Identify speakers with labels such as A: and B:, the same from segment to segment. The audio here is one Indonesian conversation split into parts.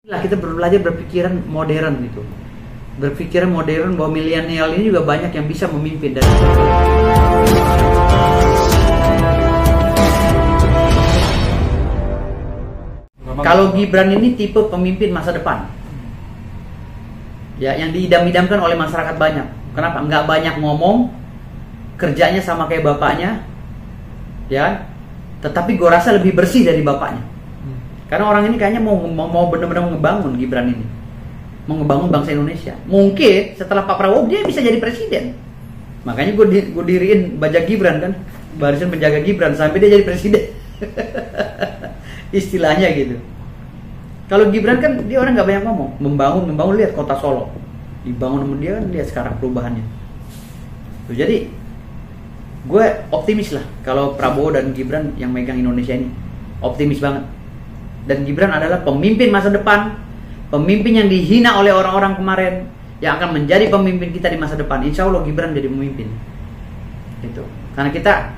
A: Lah kita belajar berpikiran modern gitu. Berpikiran modern bahwa milenial ini juga banyak yang bisa memimpin. Dan kalau Gibran ini tipe pemimpin masa depan, ya, yang diidam-idamkan oleh masyarakat banyak. Kenapa? Nggak banyak ngomong, kerjanya sama kayak bapaknya, ya. Tetapi gue rasa lebih bersih dari bapaknya. Karena orang ini kayaknya mau benar-benar ngebangun Gibran ini, mau ngebangun bangsa Indonesia. Mungkin setelah Pak Prabowo dia bisa jadi presiden. Makanya gue diriin bajak Gibran kan, barisan penjaga Gibran sampai dia jadi presiden. Istilahnya gitu. Kalau Gibran kan dia orang nggak banyak ngomong, membangun, lihat kota Solo dibangun sama dia kan, lihat sekarang perubahannya. Jadi gue optimis lah kalau Prabowo dan Gibran yang megang Indonesia ini, optimis banget. Dan Gibran adalah pemimpin masa depan, pemimpin yang dihina oleh orang-orang kemarin, yang akan menjadi pemimpin kita di masa depan. Insya Allah Gibran jadi pemimpin. Gitu. Karena kita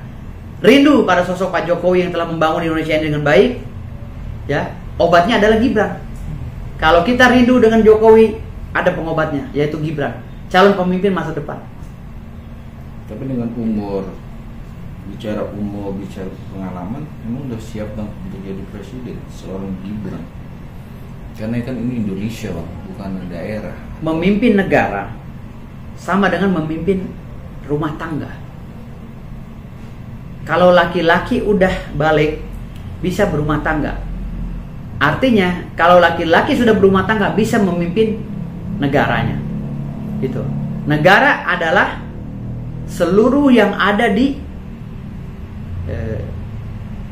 A: rindu pada sosok Pak Jokowi yang telah membangun Indonesia ini dengan baik. Ya, obatnya adalah Gibran. Kalau kita rindu dengan Jokowi, ada pengobatnya, yaitu Gibran, calon pemimpin masa depan.
B: Tapi dengan bicara pengalaman, emang udah siap dong untuk jadi presiden seorang Gibran? Karena kan ini Indonesia, Bang, bukan daerah.
A: Memimpin negara sama dengan memimpin rumah tangga. Kalau laki-laki udah balik, bisa berumah tangga. Artinya, kalau laki-laki sudah berumah tangga, bisa memimpin negaranya. Gitu. Negara adalah seluruh yang ada di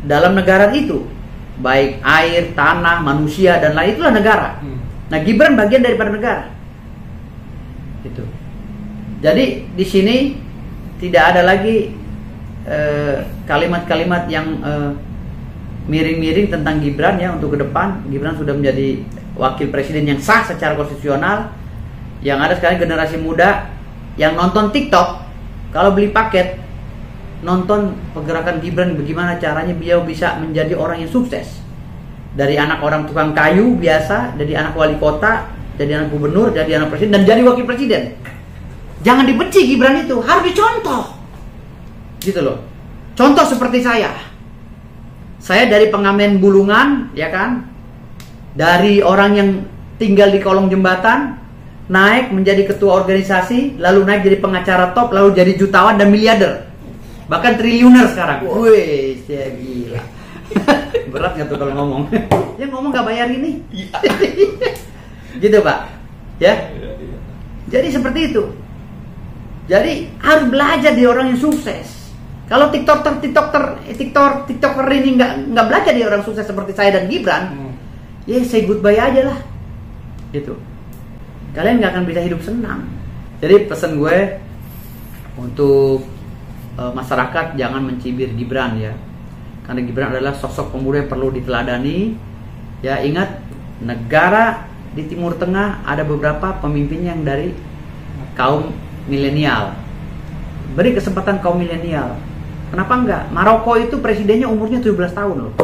A: dalam negara itu, baik air, tanah, manusia dan lain, itulah negara. Nah, Gibran bagian daripada negara. Gitu. Jadi di sini tidak ada lagi kalimat-kalimat yang miring-miring tentang Gibran ya. Untuk ke depan, Gibran sudah menjadi wakil presiden yang sah secara konstitusional. Yang ada sekarang generasi muda yang nonton TikTok, kalau beli paket nonton pergerakan Gibran, bagaimana caranya beliau bisa menjadi orang yang sukses. Dari anak orang tukang kayu biasa, jadi anak wali kota, jadi anak gubernur, jadi anak presiden, dan jadi wakil presiden. Jangan dibenci Gibran itu, harus dicontoh. Gitu loh. Contoh seperti saya. Saya dari pengamen Bulungan, ya kan? Dari orang yang tinggal di kolong jembatan, naik menjadi ketua organisasi, lalu naik jadi pengacara top, lalu jadi jutawan dan miliarder. Bahkan triliuner sekarang.
B: Wow.
A: Wih, saya gila. Berat gak tuh kalau ngomong? Ya ngomong gak bayar ini. Gitu Pak. Ya. Jadi seperti itu. Jadi harus belajar di orang yang sukses. Kalau tiktoker ini nggak belajar di orang sukses seperti saya dan Gibran, ya say goodbye aja lah. Gitu. Kalian nggak akan bisa hidup senang. Jadi pesan gue untuk masyarakat, jangan mencibir Gibran ya, karena Gibran adalah sosok pemuda yang perlu diteladani. Ya, ingat, negara di Timur Tengah ada beberapa pemimpin yang dari kaum milenial. Beri kesempatan kaum milenial. Kenapa enggak? Maroko itu presidennya umurnya 17 tahun loh.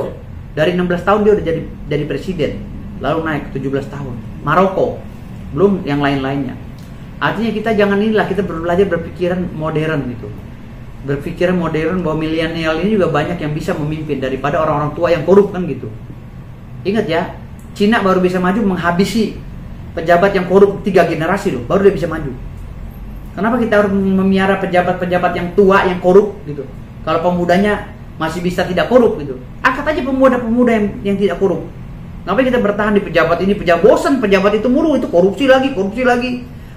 A: Dari 16 tahun dia udah jadi presiden, lalu naik 17 tahun. Maroko, belum yang lain-lainnya. Artinya kita jangan inilah, kita belajar berpikiran modern gitu. Berpikiran modern bahwa milenial ini juga banyak yang bisa memimpin daripada orang-orang tua yang korup kan gitu. Ingat ya, Cina baru bisa maju menghabisi pejabat yang korup 3 generasi loh, baru dia bisa maju. Kenapa kita harus memiara pejabat-pejabat yang tua yang korup gitu? Kalau pemudanya masih bisa tidak korup gitu, angkat aja pemuda-pemuda yang tidak korup. Kenapa kita bertahan di pejabat ini? Bosan pejabat itu mulu, itu korupsi lagi.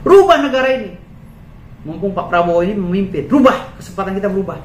A: Rubah negara ini. Mumpung Pak Prabowo ini memimpin, rubah, kesempatan kita berubah.